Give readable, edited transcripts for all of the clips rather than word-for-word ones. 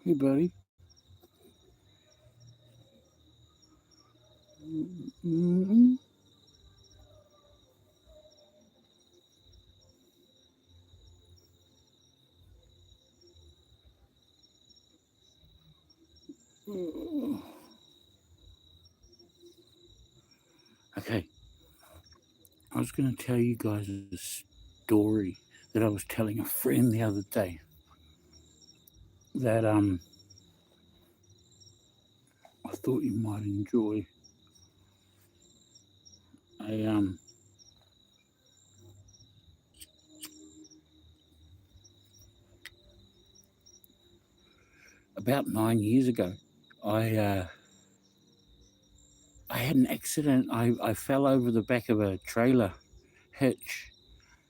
Hey, buddy. Mm-mm. Okay, I was going to tell you guys a story that I was telling a friend the other day that I thought you might enjoy. I About 9 years ago, I uh, I had an accident. I fell over the back of a trailer hitch,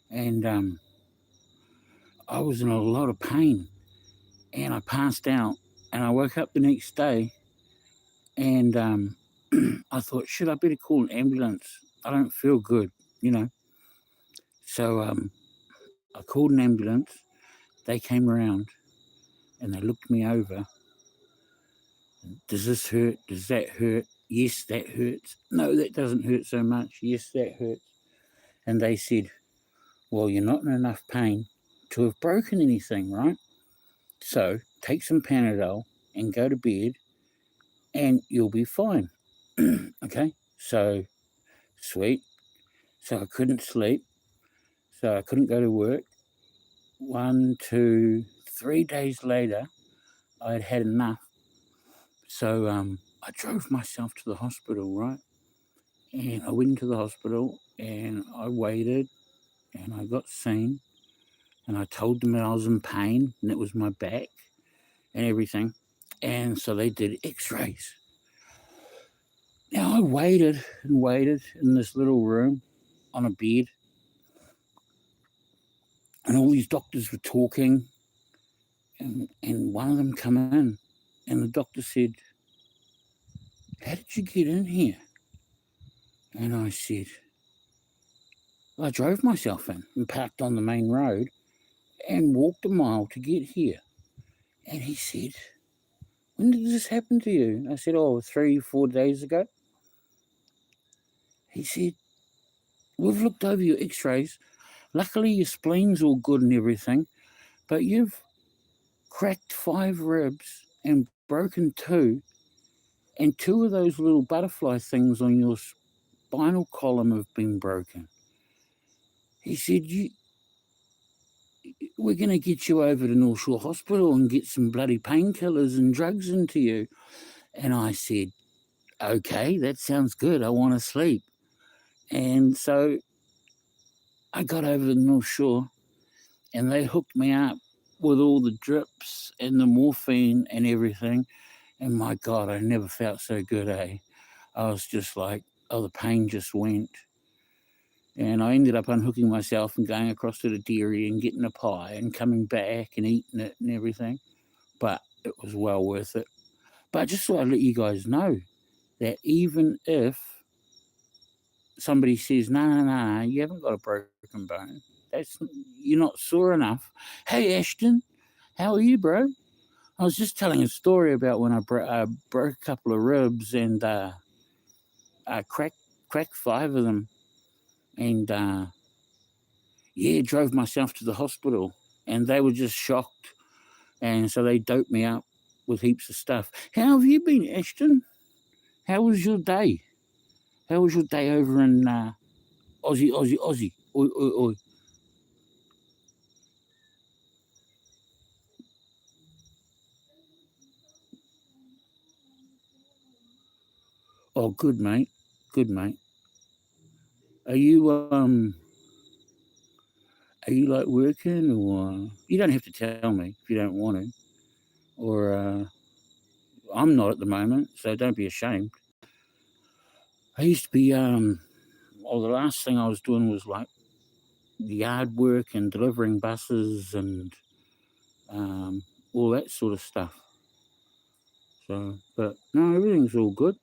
and I was in a lot of pain, and I passed out. And I woke up the next day, and I thought, should I better call an ambulance? I don't feel good, you know. So I called an ambulance. They came around and they looked me over. Does this hurt? Does that hurt? Yes, that hurts. No, that doesn't hurt so much. Yes, that hurts. And they said, well, you're not in enough pain to have broken anything, right? So take some Panadol and go to bed and you'll be fine. Okay, so sweet. So I couldn't sleep. So I couldn't go to work. 1, 2, 3 days later, I had had enough. So I drove myself to the hospital, right? And I went into the hospital and I waited and I got seen and I told them that I was in pain and it was my back and everything. And so they did x-rays. Now I waited and waited in this little room on a bed and all these doctors were talking and one of them come in and the doctor said, how did you get in here? And I said, I drove myself in and parked on the main road and walked a mile to get here. And he said, when did this happen to you? I said, oh, 3, 4 days ago. He said, we've looked over your x-rays. Luckily, your spleen's all good and everything, but you've cracked 5 ribs and broken 2, and 2 of those little butterfly things on your spinal column have been broken. He said, we're going to get you over to North Shore Hospital and get some bloody painkillers and drugs into you. And I said, okay, that sounds good. I want to sleep. And so I got over to North Shore and they hooked me up with all the drips and the morphine and everything. And my God, I never felt so good, eh? I was just like, oh, the pain just went. And I ended up unhooking myself and going across to the dairy and getting a pie and coming back and eating it and everything. But it was well worth it. But I just thought I'd let you guys know that even if somebody says, no, no, no, you haven't got a broken bone, that's you're not sore enough. Hey, Ashton, how are you, bro? I was just telling a story about when I broke a couple of ribs and I cracked 5 of them, and yeah, drove myself to the hospital, and they were just shocked, and so they doped me up with heaps of stuff. How have you been, Ashton? How was your day? How was your day over in Aussie, Aussie, Aussie? Oi, oi, oi. Oh, good, mate. Good, mate. Are you are you like working, or you don't have to tell me if you don't want to, or I'm not at the moment, so don't be ashamed. I used to be well, the last thing I was doing was like yard work and delivering buses and all that sort of stuff. So, but no, everything's all good.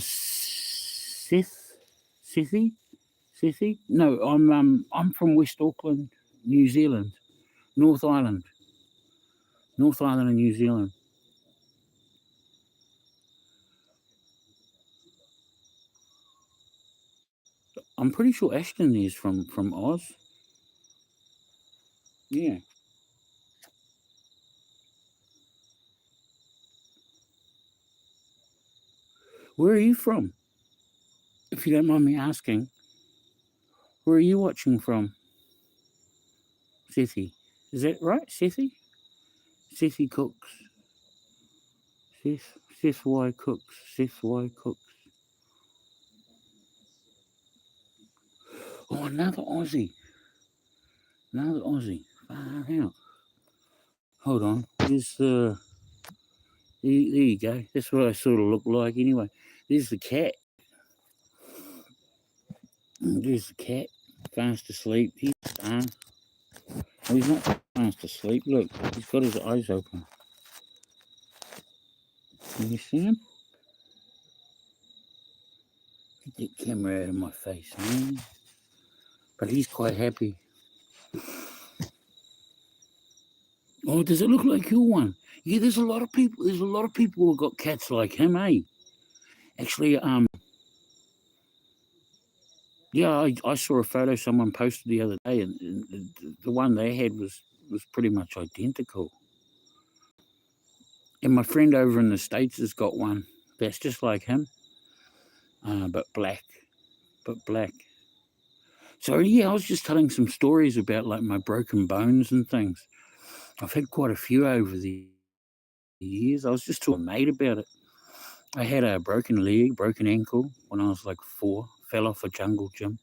Seth, Sissy? Sissy? No, I'm from West Auckland, New Zealand, North Island, North Island of New Zealand. I'm pretty sure Ashton is from Oz. Yeah. Where are you from? If you don't mind me asking, where are you watching from? Sissy. Is that right, Sissy? Sissy Cooks. Sith Y Cooks. Sith Y Cooks. Oh, another Aussie. Another Aussie. Far out. Hold on. There's there you go. That's what I sort of look like anyway. There's the cat. There's the cat. Fast asleep. He's oh, he's not fast asleep. Look, he's got his eyes open. Can you see him? Get the camera out of my face, man. But he's quite happy. Oh, does it look like your one? Yeah, there's a lot of people. There's a lot of people who got cats like him, eh? Actually, yeah, I saw a photo someone posted the other day, and the one they had was pretty much identical. And my friend over in the States has got one that's just like him, but black. So yeah, I was just telling some stories about like my broken bones and things. I've had quite a few over the years. I was just to a mate about it. I had a broken leg, broken ankle when I was like 4. Fell off a jungle gym.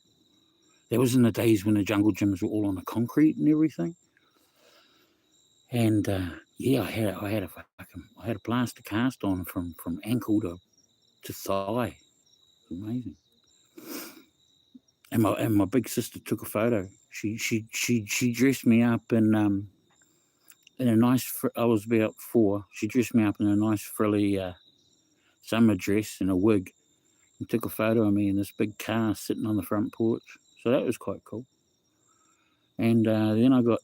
That was in the days when the jungle gyms were all on the concrete and everything. And yeah, I had a plaster cast on from ankle to thigh. Amazing. And my big sister took a photo. She dressed me up in a nice. I was about 4. She dressed me up in a nice frilly summer dress and a wig, and took a photo of me in this big car sitting on the front porch. So that was quite cool. And then I got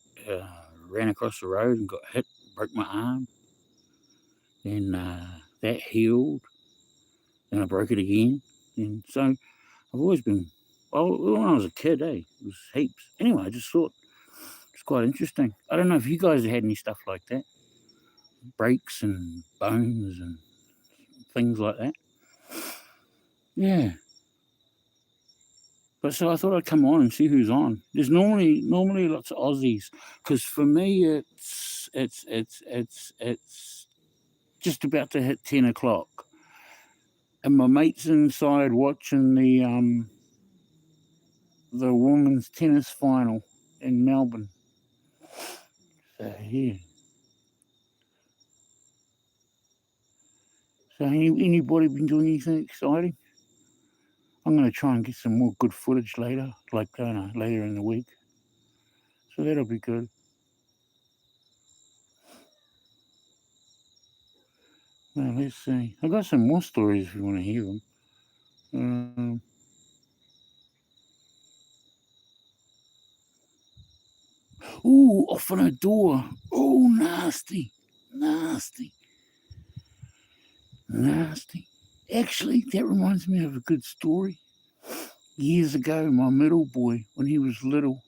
ran across the road and got hit, broke my arm. Then that healed. Then I broke it again. And so I've always been. Well, when I was a kid, it was heaps. Anyway, I just thought it's quite interesting. I don't know if you guys had any stuff like that, breaks and bones and things like that. Yeah. But so I thought I'd come on and see who's on. There's normally lots of Aussies, because for me it's just about to hit 10 o'clock, and my mate's inside watching the women's tennis final in Melbourne. So yeah. So anybody been doing anything exciting? I'm going to try and get some more good footage later, like later in the week. So that'll be good. Now let's see. I got some more stories if you want to hear them. Ooh, off on a door. Oh, nasty, nasty, nasty. Actually, that reminds me of a good story. Years ago, my middle boy, when he was little,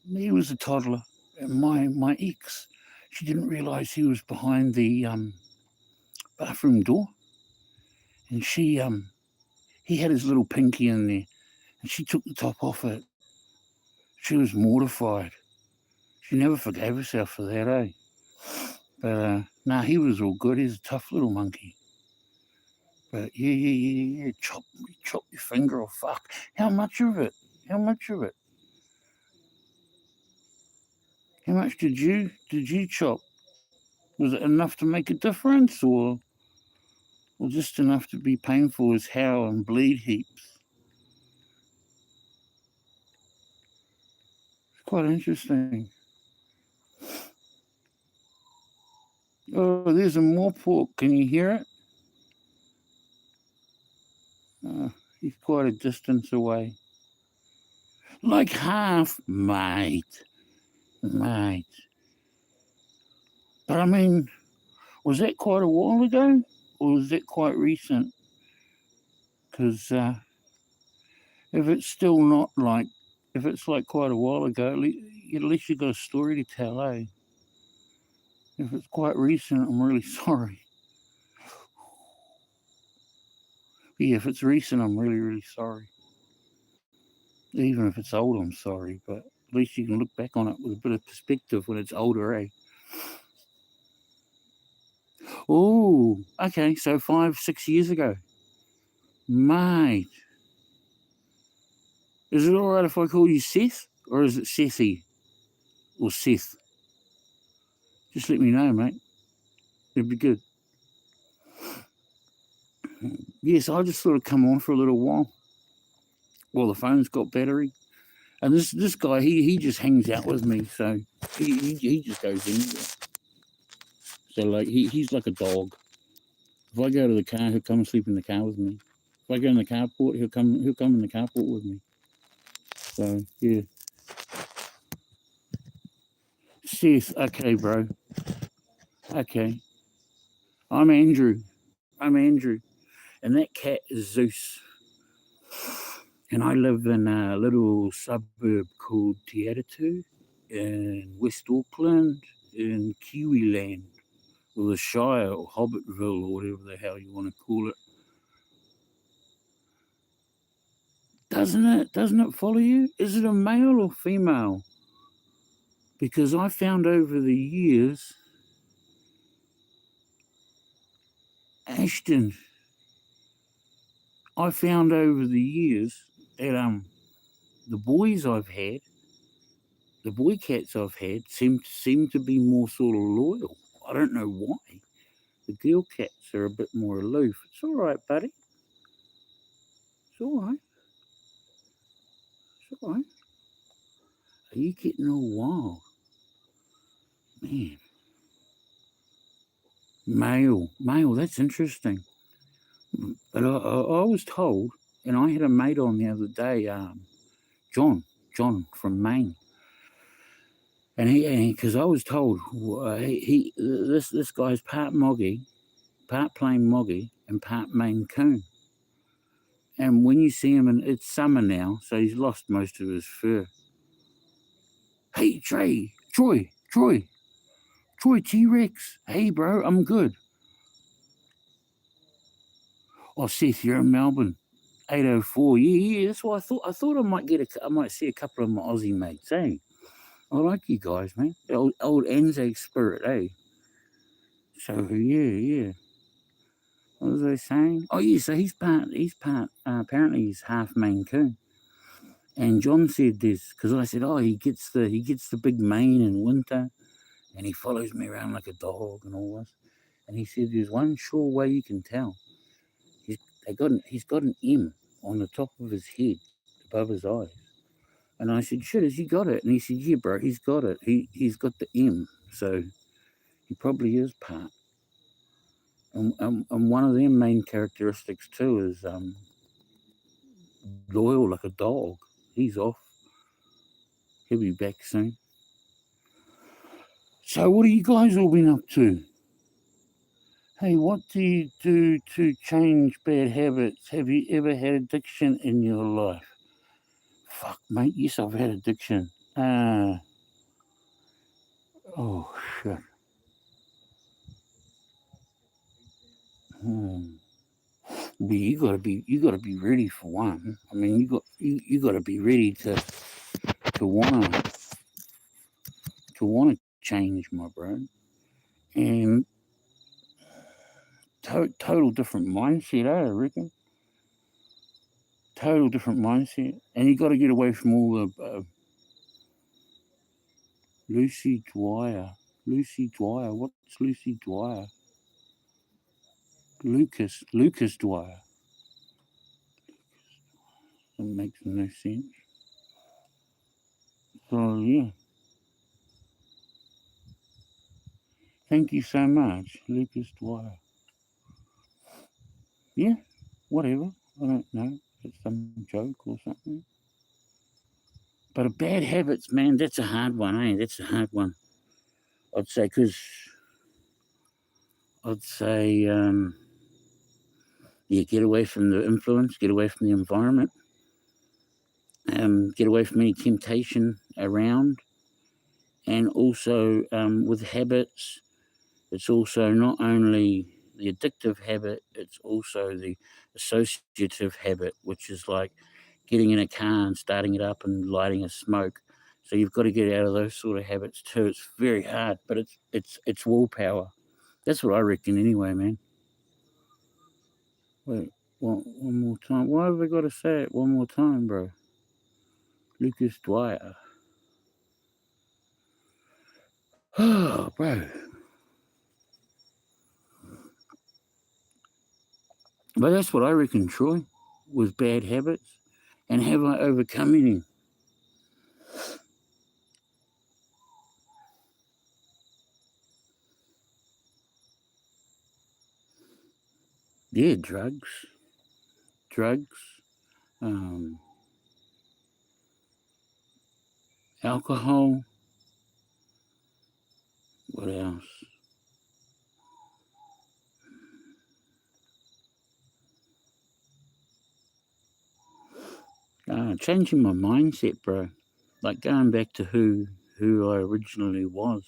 he was a toddler, and my ex, she didn't realise he was behind the bathroom door, and he had his little pinky in there, and she took the top off it. She was mortified. She never forgave herself for that, eh? But nah, he was all good. He's a tough little monkey. But yeah. Chop your finger off. Fuck. How much of it? How much of it? How much did you chop? Was it enough to make a difference, or just enough to be painful as hell and bleed heaps? It's quite interesting. Oh, there's a more pork. Can you hear it? He's quite a distance away. Like half, mate. Mate. But I mean, was that quite a while ago? Or was that quite recent? Because if it's still not like, if it's like quite a while ago, at least you've got a story to tell, eh? If it's quite recent, I'm really sorry. Yeah, if it's recent, I'm really, really sorry. Even if it's old, I'm sorry, but at least you can look back on it with a bit of perspective when it's older, eh? Oh, okay, so 5, 6 years ago. Mate, is it alright if I call you Seth? Or is it Sethy? Or Seth? Just let me know, mate. It'd be good. Yes, I just thought I'd come on for a little while the phone's got battery. And this guy, he just hangs out with me, so he just goes anywhere. So like he's like a dog. If I go to the car, he'll come and sleep in the car with me. If I go in the carport, he'll come in the carport with me. So yeah. Seth, okay, bro. Okay. I'm Andrew. I'm Andrew. And that cat is Zeus. And I live in a little suburb called Te Atatu in West Auckland in Kiwi land, or the Shire or Hobbitville or whatever the hell you want to call it. Doesn't it? Doesn't it follow you? Is it a male or female? Because I found over the years, Ashton, I found over the years that the boys I've had, the boy cats I've had, seem to be more sort of loyal. I don't know why. The girl cats are a bit more aloof. It's all right, buddy. It's all right. It's all right. Are you getting all wild, man? Male. That's interesting. But I was told, and I had a mate on the other day, John from Maine, and because I was told this guy's part Moggy, part plain Moggy, and part Maine Coon. And when you see him, and it's summer now, so he's lost most of his fur. Hey, Troy, T-Rex. Hey, bro, I'm good. Oh, Seth, you're in Melbourne. 804. Yeah. That's what I thought. I thought I might see a couple of my Aussie mates. Hey, I like you guys, man. The old Anzac spirit, eh? So yeah. What was I saying? Oh yeah. So he's part. Apparently he's half Maine Coon. And John said this because I said, oh, he gets the big mane in winter, and he follows me around like a dog and all this. And he said, there's one sure way you can tell. He's got an M on the top of his head, above his eyes. And I said, shit, has he got it? And he said, yeah, bro, he's got it. He's got the M, so he probably is part. And one of their main characteristics too is loyal like a dog. He's off. He'll be back soon. So what have you guys all been up to? Hey, what do you do to change bad habits? Have you ever had addiction in your life? Fuck, mate, yes, I've had addiction. Oh, shit. But you gotta be ready for one. I mean, you gotta be ready to wanna change, my bro. And total different mindset, I reckon. Total different mindset. And you got to get away from all the Lucy Dwyer. What's Lucy Dwyer? Lucas Dwyer. That makes no sense. So yeah. Thank you so much, Lucas Dwyer. Yeah, whatever. I don't know. it's some joke or something. But a bad habits, man, that's a hard one, eh? That's a hard one. I'd say, because I'd say, yeah, get away from the influence, get away from the environment, get away from any temptation around. And also with habits, it's also not only the addictive habit, it's also the associative habit, which is like getting in a car and starting it up and lighting a smoke. So you've got to get out of those sort of habits too. It's very hard, but it's willpower. That's what I reckon anyway, man. Wait, one more time. Why have I got to say it one more time, bro? Lucas Dwyer. Oh, bro. But that's what I reckon, Troy, with bad habits. And have I overcome any? Yeah, drugs, um, alcohol. What else? Changing my mindset, bro. Like going back to who I originally was,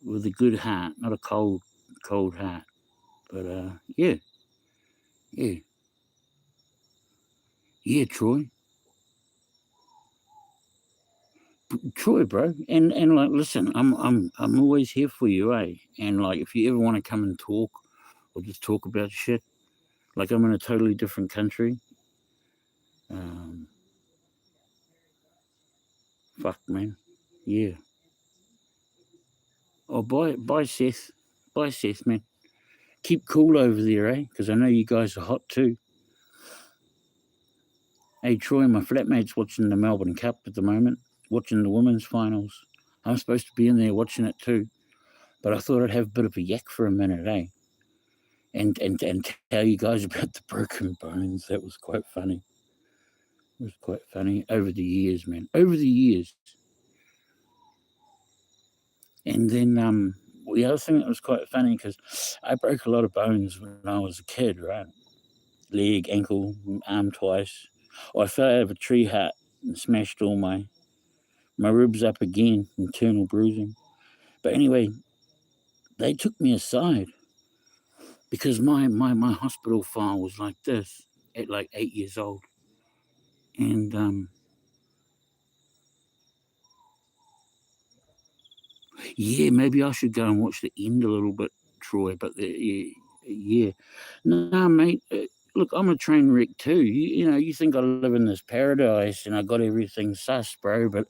with a good heart, not a cold heart. But yeah, yeah, yeah, Troy, bro. And like, listen, I'm always here for you, eh? And like, if you ever want to come and talk, or just talk about shit, like I'm in a totally different country. Um, Fuck, man. Yeah. Oh, bye, Seth, man. Keep cool over there, eh? Because I know you guys are hot too. Hey, Troy, my flatmate's watching the Melbourne Cup at the moment, watching the women's finals. I'm supposed to be in there watching it too, but I thought I'd have a bit of a yak for a minute, eh? And tell you guys about the broken bones. That was quite funny. It was quite funny over the years, man. Over the years. And then the other thing that was quite funny, because I broke a lot of bones when I was a kid, right? Leg, ankle, arm twice. I fell out of a tree hut and smashed all my ribs up again, internal bruising. But anyway, they took me aside because my hospital file was like this at like 8 years old. And yeah, maybe I should go and watch the end a little bit, Troy. But yeah, no, mate. Look, I'm a train wreck too. You know, you think I live in this paradise and I got everything sus, bro. But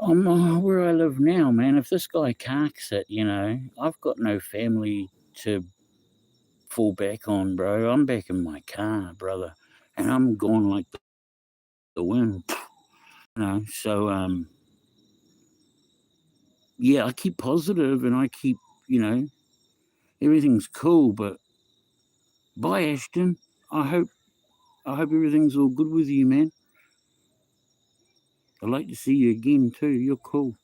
I'm where I live now, man. If this guy carks it, I've got no family to fall back on, bro. I'm back in my car, brother, and I'm gone like the wind. So yeah, I keep positive and I keep, you know, everything's cool. But bye, Ashton. I hope I hope everything's all good with you, man. I'd like to see you again too. You're cool.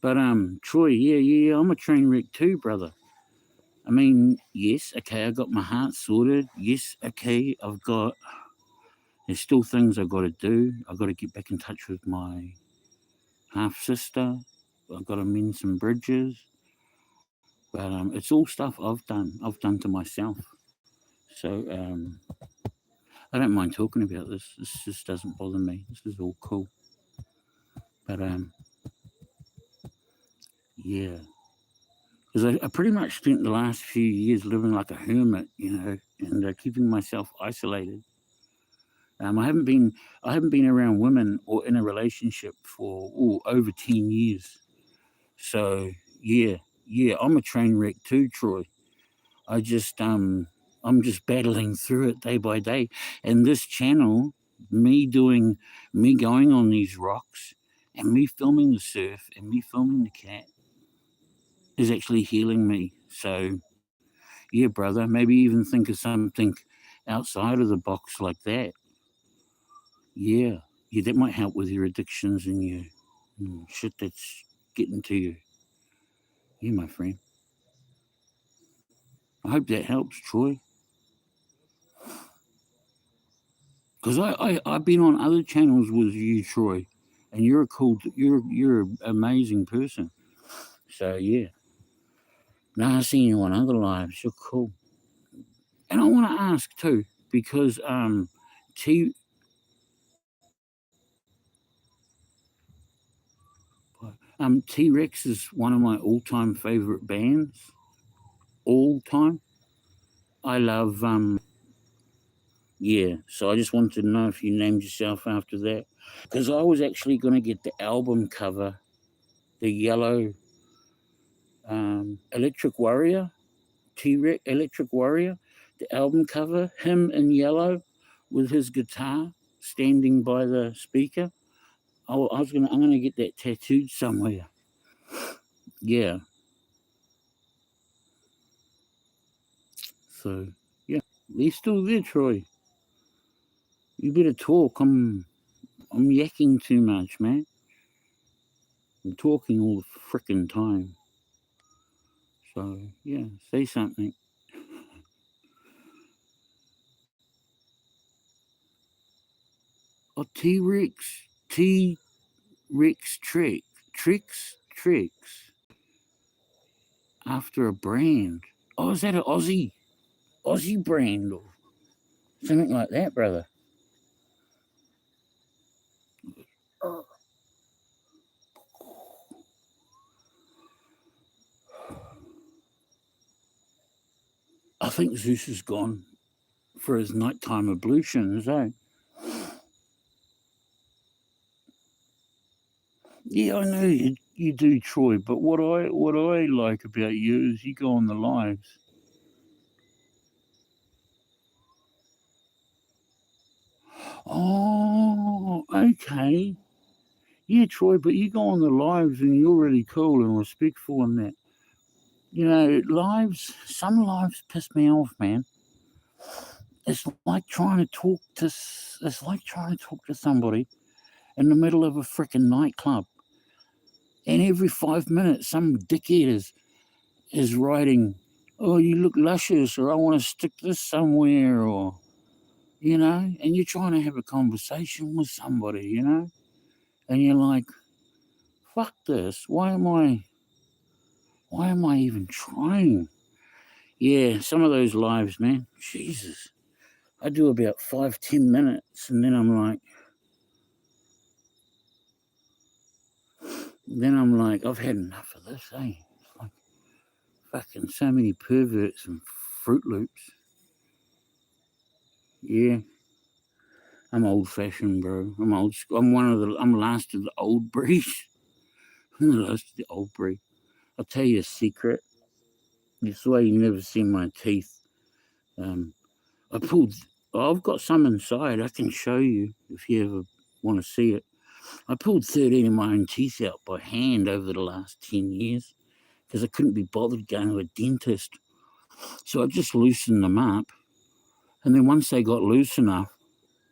But Troy, yeah, I'm a train wreck too, brother. I mean, yes, okay, I got my heart sorted. Yes, okay, there's still things I've got to do. I've got to get back in touch with my half sister. I've got to mend some bridges. But it's all stuff I've done. I've done to myself. So I don't mind talking about this. This just doesn't bother me. This is all cool. But yeah. Because I pretty much spent the last few years living like a hermit, and keeping myself isolated. I haven't been around women or in a relationship for over 10 years. So yeah, I'm a train wreck too, Troy. I just I'm just battling through it day by day. And this channel, me going on these rocks, and me filming the surf, and me filming the cat, is actually healing me. So yeah, brother, maybe even think of something outside of the box like that. Yeah, that might help with your addictions and your shit that's getting to you. Yeah, my friend. I hope that helps, Troy. Because I've been on other channels with you, Troy, and you're you're an amazing person. So yeah, now I seen you on other lives. You're cool. And I want to ask too, because T T Rex is one of my all-time favorite bands. All time. I love yeah. So I just wanted to know if you named yourself after that, because I was actually going to get the album cover, the yellow Electric Warrior, T Rex Electric Warrior, the album cover, him in yellow with his guitar standing by the speaker. I'm gonna get that tattooed somewhere. Yeah. So yeah, he's still there, Troy. You better talk. I'm yakking too much, man. I'm talking all the frickin' time. So yeah, say something. Oh, T Rex, T Rex tricks after a brand. Oh, is that an Aussie brand or something like that, brother? I think Zeus is gone for his nighttime ablutions, eh? Yeah, I know you do, Troy. But what I like about you is you go on the lives. Oh, okay. Yeah, Troy, but you go on the lives and you're really cool and respectful and that. You know, some lives piss me off, man. It's like trying to talk to, it's like trying to talk to somebody in the middle of a freaking nightclub. And every 5 minutes, some dickhead is writing, oh, you look luscious, or I want to stick this somewhere, or, and you're trying to have a conversation with somebody, and you're like, fuck this. Why am I even trying? Yeah, some of those lives, man. Jesus. I do about 5, 10 minutes and then I'm like, I've had enough of this, eh? It's like fucking so many perverts and Fruit Loops. Yeah, I'm old fashioned, bro. I'm old school. I'm last of the old breed. I'm the last of the old breed. I'll tell you a secret. This way you never see my teeth. Um, I pulled. I've got some inside. I can show you if you ever want to see it. I pulled 13 of my own teeth out by hand over the last 10 years because I couldn't be bothered going to a dentist. So I just loosened them up. And then once they got loose enough,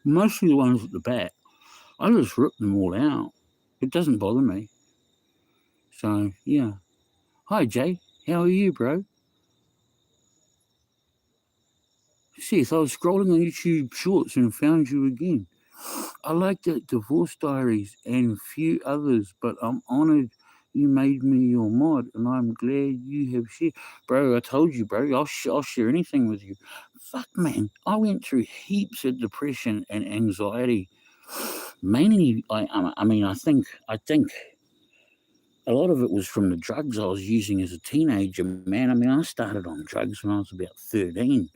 mostly the ones at the back, I just ripped them all out. It doesn't bother me. So, yeah. Hi, Jay. How are you, bro? Seth, I was scrolling on YouTube Shorts and found you again. I like that Divorce Diaries and a few others, but I'm honoured you made me your mod, and I'm glad you have shared. Bro, I told you, bro, I'll share anything with you. Fuck, man, I went through heaps of depression and anxiety. Mainly, I think a lot of it was from the drugs I was using as a teenager, man. I mean, I started on drugs when I was about 13.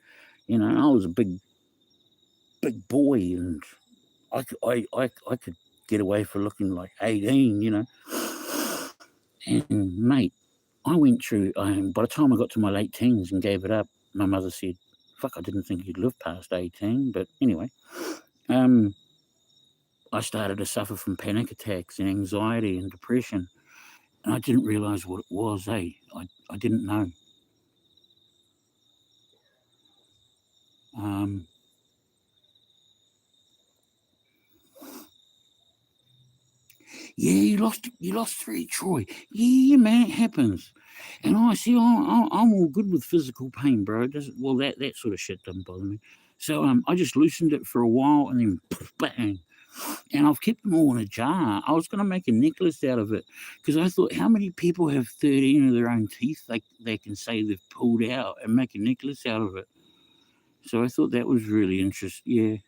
I was a big boy, and I could get away for looking like 18. And mate, I went through. By the time I got to my late teens and gave it up, my mother said, "Fuck, I didn't think you'd live past 18." But anyway, um, I started to suffer from panic attacks and anxiety and depression, and I didn't realise what it was. I didn't know. Um, you lost 3, Troy. Yeah, man, it happens. And I see, I'm all good with physical pain, bro. Well, that sort of shit doesn't bother me. So I just loosened it for a while, and then bang. And I've kept them all in a jar. I was going to make a necklace out of it because I thought, how many people have 13 of their own teeth they can say they've pulled out and make a necklace out of it? So I thought that was really interesting.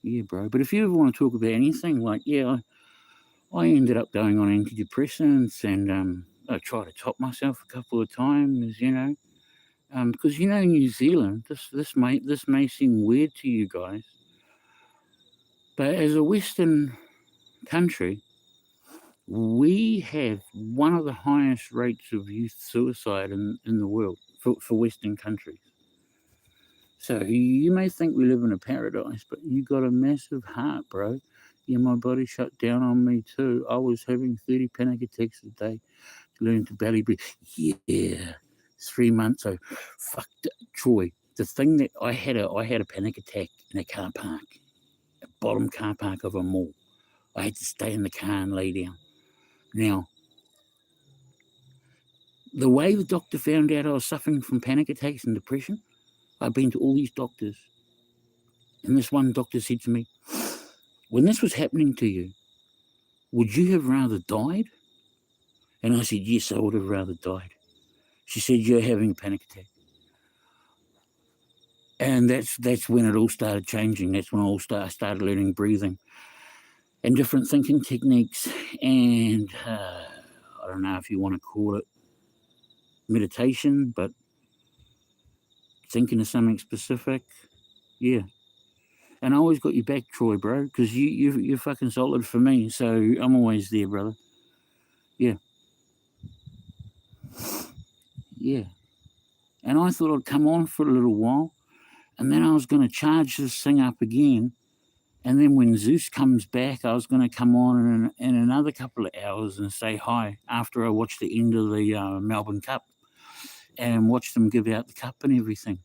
Yeah, bro. But if you ever want to talk about anything, like, I ended up going on antidepressants, and I tried to top myself a couple of times, because New Zealand. This may seem weird to you guys, but as a Western country, we have one of the highest rates of youth suicide in the world for Western countries. So you may think we live in a paradise, but you got a massive heart, bro. Yeah, my body shut down on me too. I was having 30 panic attacks a day, learning to belly breathe. Yeah, 3 months. So, Troy. The thing that I had a panic attack in a car park, a bottom car park of a mall. I had to stay in the car and lay down. Now, the way the doctor found out I was suffering from panic attacks and depression, I've been to all these doctors. And this one doctor said to me, when this was happening to you, would you have rather died? And I said, yes, I would have rather died. She said, you're having a panic attack. And that's when it all started changing. That's when I started learning breathing and different thinking techniques. And I don't know if you want to call it meditation, but thinking of something specific. Yeah. And I always got your back, Troy, bro, because you're fucking solid for me. So I'm always there, brother. Yeah. Yeah. And I thought I'd come on for a little while, and then I was going to charge this thing up again. And then when Zeus comes back, I was going to come on in another couple of hours and say hi after I watch the end of the Melbourne Cup and watch them give out the cup and everything.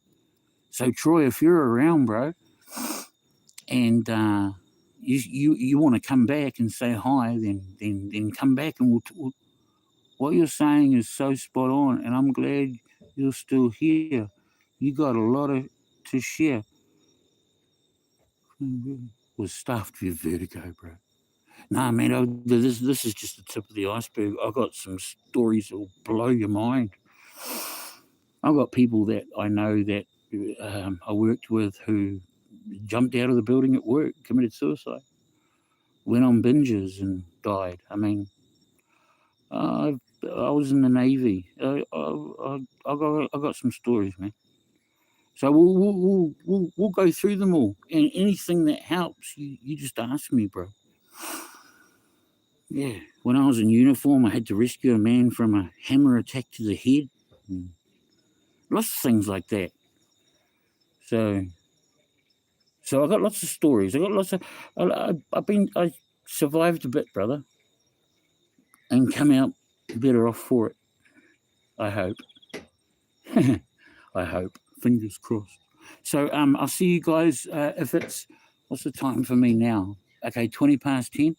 So, Troy, if you're around, bro, and you want to come back and say hi, then come back, and what you're saying is so spot on, and I'm glad you're still here. You got a lot to share. Was stuffed with vertigo, bro. Nah, man, this is just the tip of the iceberg. I got some stories that will blow your mind. I've got people that I know that I worked with who jumped out of the building at work, committed suicide, went on binges and died. I mean, I was in the Navy. I got some stories, man. So we'll go through them all, and anything that helps, you just ask me, bro. Yeah, when I was in uniform, I had to rescue a man from a hammer attack to the head. Lots of things like that. So I got lots of stories. I got lots of. I survived a bit, brother, and come out better off for it. I hope. I hope. Fingers crossed. So I'll see you guys if it's what's the time for me now? Okay, 10:20.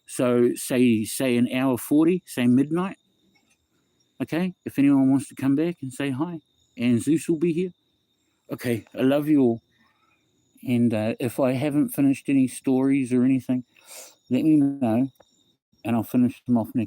So say an hour 40, say midnight. Okay, if anyone wants to come back and say hi, and Zeus will be here. Okay, I love you all. And if I haven't finished any stories or anything, let me know, and I'll finish them off next.